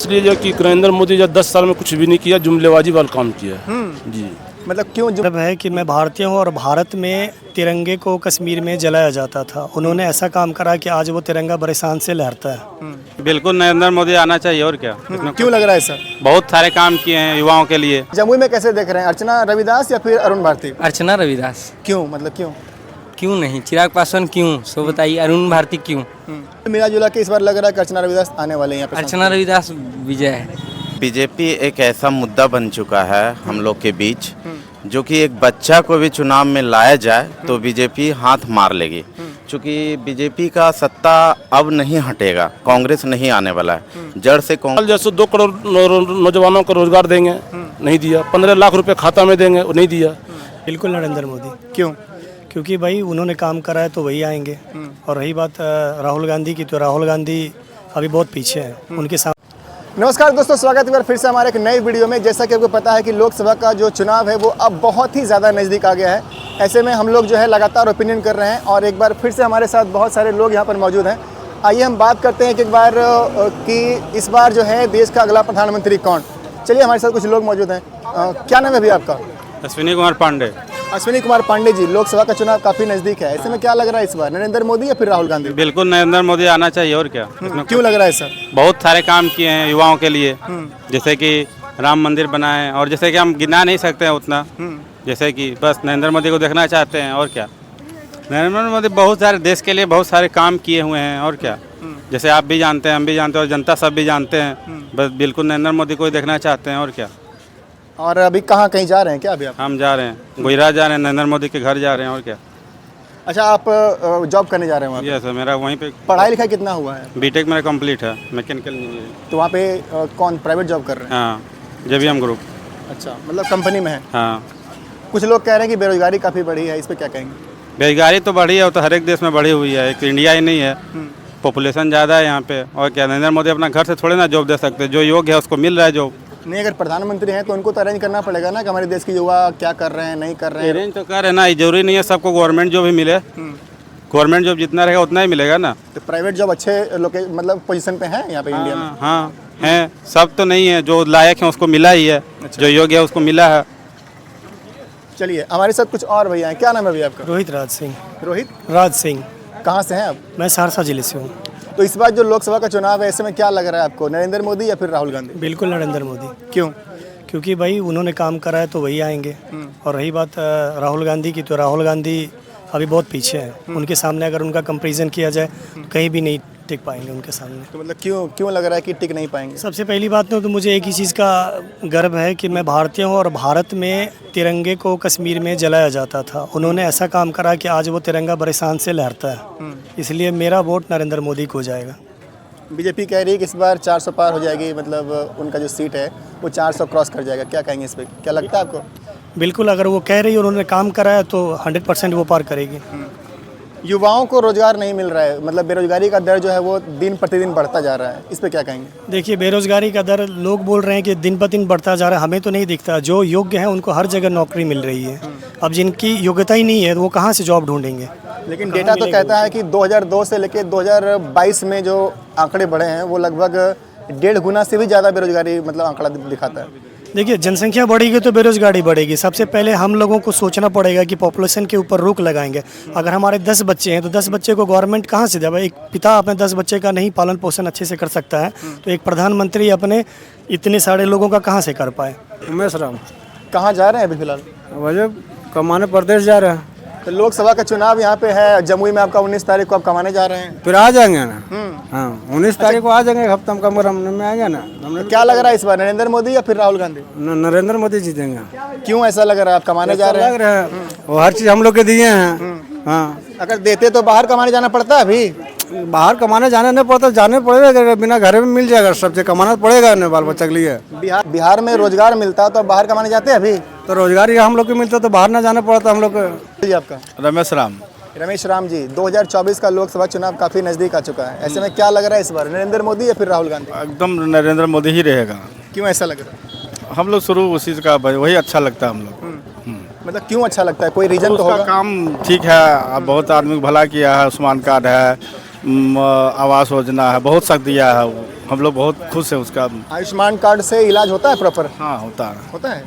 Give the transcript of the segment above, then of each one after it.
इसलिए जो कि नरेंद्र मोदी जो 10 साल में कुछ भी नहीं किया, जुमलेबाजी वाला काम किया है जी। मतलब क्यों? मतलब है कि मैं भारतीय हूँ और भारत में तिरंगे को कश्मीर में जलाया जाता था। उन्होंने ऐसा काम करा कि आज वो तिरंगा बड़े शान से लहरता है। बिल्कुल नरेंद्र मोदी आना चाहिए और क्या। क्यों लग रहा है सर? बहुत सारे काम किए हैं युवाओं के लिए। जमुई में कैसे देख रहे हैं, अर्चना रविदास या फिर अरुण भारती? अर्चना रविदास। क्यों, मतलब क्यों? क्यों नहीं, चिराग पासवान क्यों, सो बताइए। अरुण भारती क्यों? मिला जुला के इस बार लग रहा है कि अर्चना रविदास आने वाले हैं यहाँ पे। अर्चना रविदास विजय है। बीजेपी एक ऐसा मुद्दा बन चुका है हम लोग के बीच, जो कि एक बच्चा को भी चुनाव में लाया जाए तो बीजेपी हाथ मार लेगी। क्योंकि बीजेपी का सत्ता अब नहीं हटेगा, कांग्रेस नहीं आने वाला है। जड़ से कांग्रेस जैसे 2 करोड़ नौजवानों को रोजगार देंगे, नहीं दिया। 15 लाख रुपए खाता में देंगे, वो नहीं दिया। बिल्कुल नरेंद्र मोदी। क्यों? क्योंकि भाई उन्होंने काम करा है तो वही आएंगे। और रही बात राहुल गांधी की, तो राहुल गांधी अभी बहुत पीछे हैं उनके साथ। नमस्कार दोस्तों, स्वागत है एक बार फिर से हमारे एक नई वीडियो में। जैसा कि आपको पता है कि लोकसभा का जो चुनाव है वो अब बहुत ही ज़्यादा नज़दीक आ गया है। ऐसे में हम लोग जो है लगातार ओपिनियन कर रहे हैं और एक बार फिर से हमारे साथ बहुत सारे लोग यहाँ पर मौजूद हैं। आइए हम बात करते हैं कि एक बार कि इस बार जो है देश का अगला प्रधानमंत्री कौन। चलिए, हमारे साथ कुछ लोग मौजूद हैं। क्या नाम है भैया आपका? अश्विनी कुमार पांडे। अश्विनी कुमार पांडे जी, लोकसभा का चुनाव काफ़ी नज़दीक है। ऐसे में क्या लग रहा है इस बार, नरेंद्र मोदी या फिर राहुल गांधी? बिल्कुल नरेंद्र मोदी आना चाहिए और क्या। क्यों लग रहा है सर? बहुत सारे काम किए हैं युवाओं के लिए, जैसे कि राम मंदिर बनाए, और जैसे कि हम गिना नहीं सकते हैं उतना। जैसे कि बस नरेंद्र मोदी को देखना चाहते हैं और क्या। नरेंद्र मोदी बहुत सारे देश के लिए बहुत सारे काम किए हुए हैं और क्या। जैसे आप भी जानते हैं, हम भी जानते हैं और जनता सब भी जानते हैं। बस बिल्कुल नरेंद्र मोदी को देखना चाहते हैं और क्या। और अभी कहीं जा रहे हैं क्या अभी आप? हम जा रहे हैं गुजरात, जा रहे हैं, नरेंद्र मोदी के घर जा रहे हैं और क्या। अच्छा, आप जॉब करने जा रहे हैं वहाँ पे? यस सर, मेरा वहीं पे पढ़ाई लिखाई कितना हुआ है? बीटेक मेरा कंप्लीट है, मैकेनिकल इंजीनियरिंग। तो वहाँ पे कौन प्राइवेट जॉब कर रहे हैं? हाँ, JVM ग्रुप। अच्छा, मतलब कंपनी में है। हाँ, कुछ लोग कह रहे हैं कि बेरोजगारी काफ़ी बढ़ी है, इस पर क्या कहेंगे? बेरोजगारी तो बढ़ी है, वो तो हर एक देश में बढ़ी हुई है, एक इंडिया ही नहीं है। पॉपुलेशन ज़्यादा है यहाँ पे और क्या। नरेंद्र मोदी अपना घर से थोड़े ना जॉब दे सकते, जो योग्य है उसको मिल रहा है जॉब। नहीं, अगर प्रधानमंत्री हैं तो उनको तो अरेंज करना पड़ेगा ना कि हमारे देश के युवा क्या कर रहे हैं, नहीं कर रहे हैं। अरेंज तो कर रहे ना, जरूरी नहीं है सबको गवर्नमेंट जॉब ही मिले। गवर्नमेंट जॉब जितना रहेगा उतना ही मिलेगा ना। तो प्राइवेट जॉब अच्छे मतलब पोजीशन पे है यहाँ पे इंडिया में? हाँ हैं, सब तो नहीं है, जो लायक है उसको मिला ही है। जो योग्य है उसको मिला है। चलिए, हमारे साथ कुछ और भैया हैं। क्या नाम है भैया आपका? रोहित राज सिंह। रोहित राज सिंह। कहाँ से हैं आप? मैं सहरसा जिले से हूँ। तो इस बार जो लोकसभा का चुनाव है, ऐसे में क्या लग रहा है आपको, नरेंद्र मोदी या फिर राहुल गांधी? बिल्कुल नरेंद्र मोदी। क्यों? क्योंकि भाई उन्होंने काम करा है तो वही आएंगे। और रही बात राहुल गांधी की, तो राहुल गांधी अभी बहुत पीछे हैं। उनके सामने अगर उनका कंपैरिजन किया जाए तो कहीं भी नहीं टिक पाएंगे उनके सामने। तो मतलब क्यों लग रहा है कि टिक नहीं पाएंगे? सबसे पहली बात तो मुझे एक ही चीज़ का गर्व है कि मैं भारतीय हूँ और भारत में तिरंगे को कश्मीर में जलाया जाता था। उन्होंने ऐसा काम करा कि आज वो तिरंगा बड़े शान से लहरता है। इसलिए मेरा वोट नरेंद्र मोदी को जाएगा। बीजेपी कह रही है कि इस बार 400 पार हो जाएगी, मतलब उनका जो सीट है वो 400 क्रॉस कर जाएगा। क्या कहेंगे इस पर, क्या लगता है आपको? बिल्कुल, अगर वो कह रही है उन्होंने काम करा है तो 100% वो पार करेगी। युवाओं को रोजगार नहीं मिल रहा है, मतलब बेरोजगारी का दर जो है वो दिन प्रतिदिन बढ़ता जा रहा है, इस पर क्या कहेंगे? देखिए, बेरोजगारी का दर लोग बोल रहे हैं कि दिन ब दिन बढ़ता जा रहा है, हमें तो नहीं दिखता। जो योग्य है उनको हर जगह नौकरी मिल रही है। अब जिनकी योग्यता ही नहीं है वो कहाँ से जॉब ढूंढेंगे? लेकिन डेटा तो कहता है कि 2002 से लेकर 2022 में जो आंकड़े बढ़े हैं वो लगभग 1.5 गुना से भी ज़्यादा बेरोजगारी मतलब आंकड़ा दिखाता है। देखिए, जनसंख्या बढ़ेगी तो बेरोजगारी बढ़ेगी। सबसे पहले हम लोगों को सोचना पड़ेगा कि पॉपुलेशन के ऊपर रोक लगाएंगे। अगर हमारे 10 बच्चे हैं तो 10 बच्चे को गवर्नमेंट कहाँ से देगा? एक पिता अपने 10 बच्चे का नहीं पालन पोषण अच्छे से कर सकता है तो एक प्रधानमंत्री अपने इतने सारे लोगों का कहाँ से कर पाए? उमेश राम। कहाँ जा रहे हैं अभी फिलहाल? वजह कमाने प्रदेश जा रहे हैं। तो लोकसभा का चुनाव यहाँ पे है जमुई में, आपका 19 तारीख को आप कमाने जा रहे हैं। फिर आ जाएंगे ना। हाँ, 19 तारीख को आ जाएंगे, एक हफ्ता कम में आ गया ना। तो क्या लग रहा है इस बार, नरेंद्र मोदी या फिर राहुल गांधी? नरेंद्र मोदी जीतेंगे। क्यों ऐसा लग रहा है? आप कमाने जा रहे हैं? लग रहा है वो हर चीज हम लोग के दिए हैं। हाँ, अगर देते तो बाहर कमाने जाना पड़ता है। अभी बाहर कमाने जाने नहीं पड़ता, जाने पड़ेगा, बिना घर में मिल जाएगा, सबसे कमाना पड़ेगा ना बाल बच्चा के लिए। बिहार में रोजगार मिलता तो बाहर कमाने जाते हैं अभी? तो रोजगार हम लोग को मिलता तो बाहर ना जाना पड़ता हम लोग को। जी, आपका? रमेश राम जी, 2024 का लोकसभा चुनाव काफी नजदीक आ चुका है। ऐसे में क्या लग रहा है इस बार, नरेंद्र मोदी या फिर राहुल गांधी? एकदम नरेंद्र मोदी ही रहेगा। क्यों ऐसा लग रहा है? हम लोग शुरू उसी का वही अच्छा लगता है हम लोग। मतलब क्यों अच्छा लगता है, कोई रीजन तो होगा? काम ठीक है, बहुत आदमी को भला किया है, आयुष्मान कार्ड है, आवास योजना है, बहुत सख्त दिया है। हम लोग बहुत खुश हैं उसका। आयुष्मान कार्ड से इलाज होता है प्रॉपर? हाँ होता है। होता है।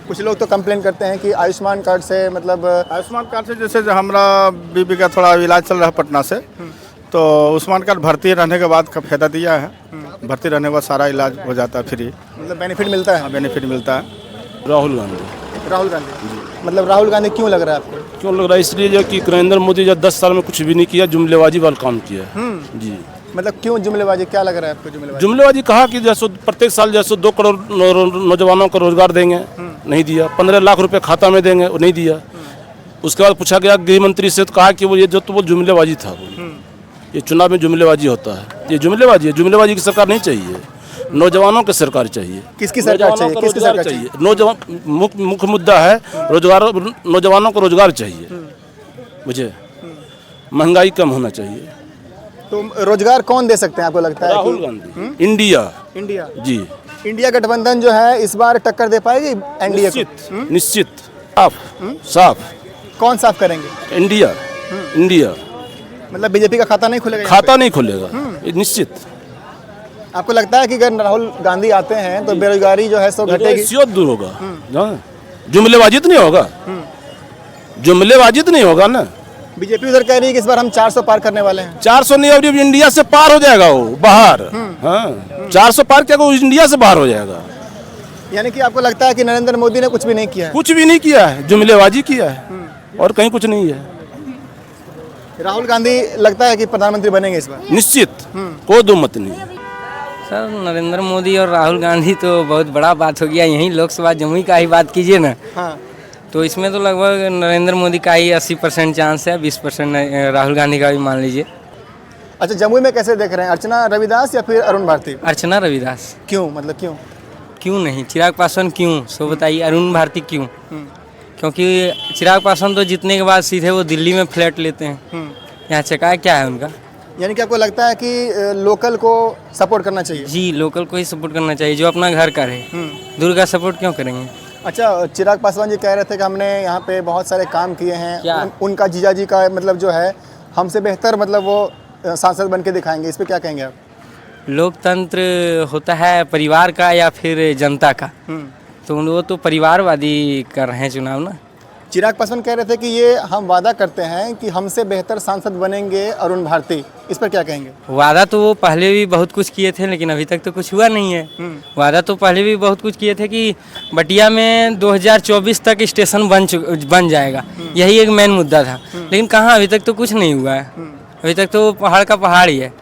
कुछ लोग तो कंप्लेन करते हैं कि आयुष्मान कार्ड से मतलब आयुष्मान कार्ड से जैसे जो हमारा बीबी का थोड़ा इलाज चल रहा है पटना से, तो आयुष्मान कार्ड भर्ती रहने के बाद का फायदा दिया है। भर्ती रहने के बाद सारा इलाज हो जाता है फ्री, मतलब बेनिफिट मिलता है। बेनिफिट मिलता है। राहुल गांधी। राहुल गांधी, मतलब राहुल गांधी क्यों लग रहा है आपको? क्यों लग रहा है? इसलिए जो कि नरेंद्र मोदी जो 10 साल में कुछ भी नहीं किया, जुमलेबाजी वाला काम किया। जी। मतलब क्यों जुमलेबाजी, क्या लग रहा है आपको जुमलेबाजी? जुमलेबाजी कहा कि जैसे प्रत्येक साल जैसे 2 करोड़ नौजवानों को रोजगार देंगे, नहीं दिया। 15 लाख रुपए खाता में देंगे, वो नहीं दिया। उसके बाद पूछा गया गृह मंत्री से, तो कहा कि वो ये जो तो वो जुमलेबाजी था। ये चुनाव में जुमलेबाजी होता है, ये जुमलेबाजी है। जुमलेबाजी की सरकार नहीं चाहिए, नौजवानों की सरकार चाहिए। किसकी सरकार चाहिए? किसकी सरकार चाहिए? नौजवान मुख्य मुद्दा है रोजगार, नौजवानों को रोजगार चाहिए। मुझे महंगाई कम होना चाहिए। तो रोजगार कौन दे सकते हैं आपको लगता है? राहुल गांधी। इंडिया जी। इंडिया गठबंधन जो है इस बार टक्कर दे पाएगी एनडीए को? निश्चित साफ। कौन साफ करेंगे? इंडिया। मतलब बीजेपी का खाता नहीं खुलेगा? खाता नहीं खुलेगा, ये निश्चित। आपको लगता है कि अगर राहुल गांधी आते हैं तो बेरोजगारी जो है सो घटेगी? सियोत दूर होगा। जुमलेबाजी तो नहीं होगा, जुमलेबाजी तो नहीं होगा ना। बीजेपी उधर कह रही है कि इस बार हम 400 पार करने वाले हैं। 400 नहीं, अब इंडिया से पार हो जाएगा वो बाहर। हाँ, 400 पार क्या, वो इंडिया से बाहर हो जाएगा। यानी कि आपको लगता है कि नरेंद्र मोदी ने कुछ भी नहीं किया है? कुछ भी नहीं किया है, जुमलेबाजी किया है और कहीं कुछ नहीं है। राहुल गांधी लगता है कि प्रधानमंत्री बनेंगे इस बार? निश्चित, कोई दो मत नहीं। सर नरेंद्र मोदी और राहुल गांधी तो बहुत बड़ा बात हो गया। यहीं लोकसभा जमुई का ही बात कीजिए ना, हाँ, तो इसमें तो लगभग नरेंद्र मोदी का ही 80% चांस है, 20% राहुल गांधी का भी मान लीजिए। अच्छा, जमुई में कैसे देख रहे हैं? अर्चना रविदास या फिर अरुण भारती? अर्चना रविदास। क्यों, मतलब क्यों? क्यों नहीं? चिराग पासवान क्यों, सो बताइए। अरुण भारती क्यों? क्योंकि चिराग पासवान तो जीतने के बाद सीधे वो दिल्ली में फ्लैट लेते हैं। यहाँ चका क्या है उनका? यानी कि आपको लगता है कि लोकल को सपोर्ट करना चाहिए? जी, लोकल को ही सपोर्ट करना चाहिए, जो अपना घर का रहे। दूर का सपोर्ट क्यों करेंगे? अच्छा, चिराग पासवान जी कह रहे थे कि हमने यहाँ पे बहुत सारे काम किए हैं। क्या? उनका जीजा जी का मतलब जो है हमसे बेहतर, मतलब वो सांसद बन के दिखाएंगे। इस पे क्या कहेंगे आप? लोकतंत्र होता है परिवार का या फिर जनता का, तो वो तो परिवारवादी कर रहे हैं चुनाव ना। चिराग पासवान कह रहे थे कि ये हम वादा करते हैं कि हमसे बेहतर सांसद बनेंगे अरुण भारती। इस पर क्या कहेंगे? वादा तो वो पहले भी बहुत कुछ किए थे, लेकिन अभी तक तो कुछ हुआ नहीं है। वादा तो पहले भी बहुत कुछ किए थे कि बटिया में 2024 तक स्टेशन बन जाएगा, यही एक मेन मुद्दा था। लेकिन कहाँ, अभी तक तो कुछ नहीं हुआ है। अभी तक तो पहाड़ का पहाड़ ही है।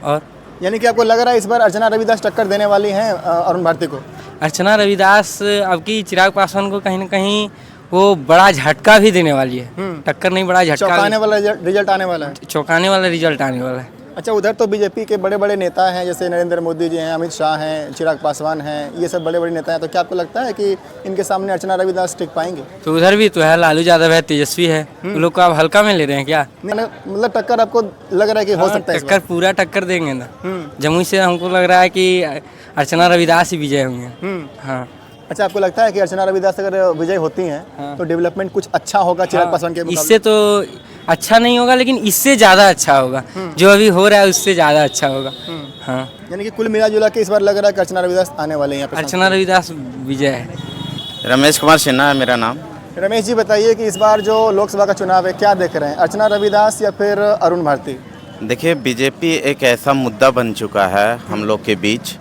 और यानी कि आपको लग रहा है इस बार अर्चना रविदास टक्कर देने वाली हैं अरुण भारती को? अर्चना रविदास अब की चिराग पासवान को कहीं ना कहीं वो बड़ा झटका भी देने वाली है। टक्कर नहीं, बड़ा झटका, चौंकाने वाला रिजल्ट आने वाला है। चौंकाने वाला रिजल्ट आने वाला है। अच्छा, उधर तो बीजेपी के बड़े बड़े नेता हैं, जैसे नरेंद्र मोदी जी हैं, अमित शाह हैं, चिराग पासवान हैं, ये सब बड़े बड़े नेता हैं। तो क्या आपको लगता है कि इनके सामने अर्चना रविदास टिक पाएंगे? तो उधर भी तो है, लालू यादव है, तेजस्वी है, उन लोग को आप हल्का में ले रहे हैं क्या? मतलब टक्कर आपको लग रहा है कि हो सकता है? टक्कर पूरा टक्कर देंगे ना। जमुई से हमको लग रहा है कि अर्चना रविदास ही विजय होंगे। हाँ। अच्छा, आपको लगता है कि अर्चना रविदास अगर विजय होती हैं तो डेवलपमेंट कुछ अच्छा होगा चिराग पासवान के मुकाबले? इससे तो अच्छा नहीं होगा, लेकिन इससे ज़्यादा अच्छा होगा। जो अभी हो रहा है उससे ज़्यादा अच्छा होगा। हाँ, यानी कि कुल मिला जुला के इस बार लग रहा है कि अर्चना रविदास आने वाले हैं यहाँ पे। अर्चना रविदास विजय है। रमेश कुमार सिन्हा है मेरा नाम। रमेश जी, बताइए कि इस बार जो लोकसभा का चुनाव है, क्या देख रहे हैं? अर्चना रविदास या फिर अरुण भारती? देखिए, बीजेपी एक ऐसा मुद्दा बन चुका है हम लोग के बीच,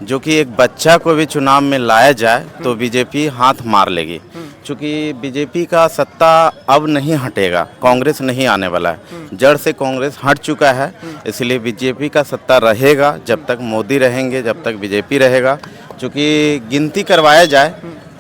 जो कि एक बच्चा को भी चुनाव में लाया जाए तो बीजेपी हाथ मार लेगी। क्योंकि बीजेपी का सत्ता अब नहीं हटेगा, कांग्रेस नहीं आने वाला है। जड़ से कांग्रेस हट चुका है, इसलिए बीजेपी का सत्ता रहेगा जब तक मोदी रहेंगे, जब तक बीजेपी रहेगा। क्योंकि गिनती करवाया जाए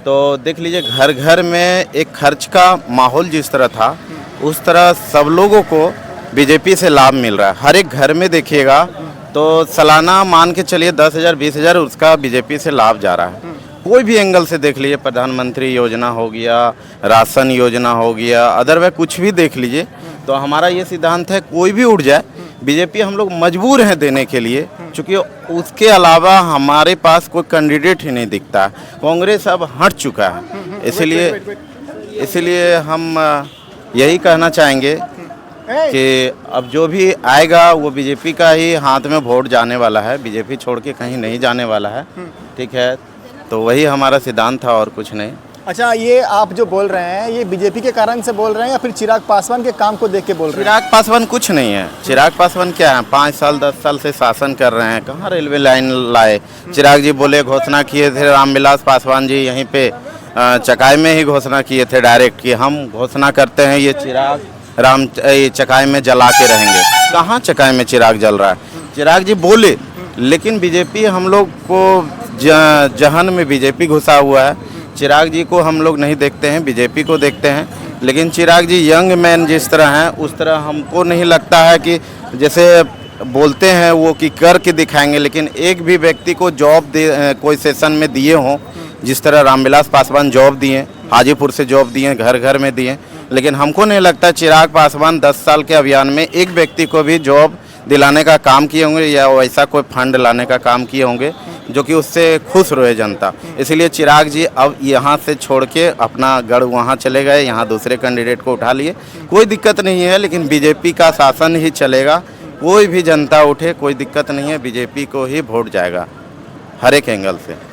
तो देख लीजिए, घर घर में एक खर्च का माहौल जिस तरह था, उस तरह सब लोगों को बीजेपी से लाभ मिल रहा है। हर एक घर में देखिएगा तो सालाना मान के चलिए 10,000 20,000 उसका बीजेपी से लाभ जा रहा है। कोई भी एंगल से देख लीजिए, प्रधानमंत्री योजना हो गया, राशन योजना हो गया, अदरवाइज कुछ भी देख लीजिए। तो हमारा ये सिद्धांत है, कोई भी उठ जाए, बीजेपी हम लोग मजबूर हैं देने के लिए, क्योंकि उसके अलावा हमारे पास कोई कैंडिडेट ही नहीं दिखता। कांग्रेस अब हट चुका है, इसलिए हम यही कहना चाहेंगे कि अब जो भी आएगा वो बीजेपी का ही हाथ में वोट जाने वाला है, बीजेपी छोड़ के कहीं नहीं जाने वाला है। ठीक है, तो वही हमारा सिद्धांत था और कुछ नहीं। अच्छा, ये आप जो बोल रहे हैं ये बीजेपी के कारण से बोल रहे हैं या फिर चिराग पासवान के काम को देख के बोल रहे हैं? चिराग पासवान कुछ नहीं है। चिराग पासवान क्या है, 5 साल 10 साल से शासन कर रहे हैं, कहाँ रेलवे लाइन लाए। चिराग जी बोले, घोषणा किए थे रामविलास पासवान जी यहीं पे चकाई में ही घोषणा किए थे डायरेक्ट कि हम घोषणा करते हैं ये चिराग ये चकाई में जला के रहेंगे। कहाँ चकाई में चिराग जल रहा है? चिराग जी बोले, लेकिन बीजेपी हम लोग को जहन में बीजेपी घुसा हुआ है। चिराग जी को हम लोग नहीं देखते हैं, बीजेपी को देखते हैं। लेकिन चिराग जी यंग मैन जिस तरह हैं उस तरह हमको नहीं लगता है कि जैसे बोलते हैं वो कि करके दिखाएंगे, लेकिन एक भी व्यक्ति को जॉब दे कोई सेशन में दिए हों, जिस तरह रामविलास पासवान जॉब दिए, हाजीपुर से जॉब दिए, घर घर में दिए। लेकिन हमको नहीं लगता चिराग पासवान 10 साल के अभियान में एक व्यक्ति को भी जॉब दिलाने का काम किए होंगे या वैसा कोई फंड लाने का काम किए होंगे जो कि उससे खुश रहे जनता। इसलिए चिराग जी अब यहाँ से छोड़ के अपना गढ़ वहाँ चले गए, यहाँ दूसरे कैंडिडेट को उठा लिए। कोई दिक्कत नहीं है, लेकिन बीजेपी का शासन ही चलेगा। कोई भी जनता उठे, कोई दिक्कत नहीं है, बीजेपी को ही वोट जाएगा हर एक एंगल से।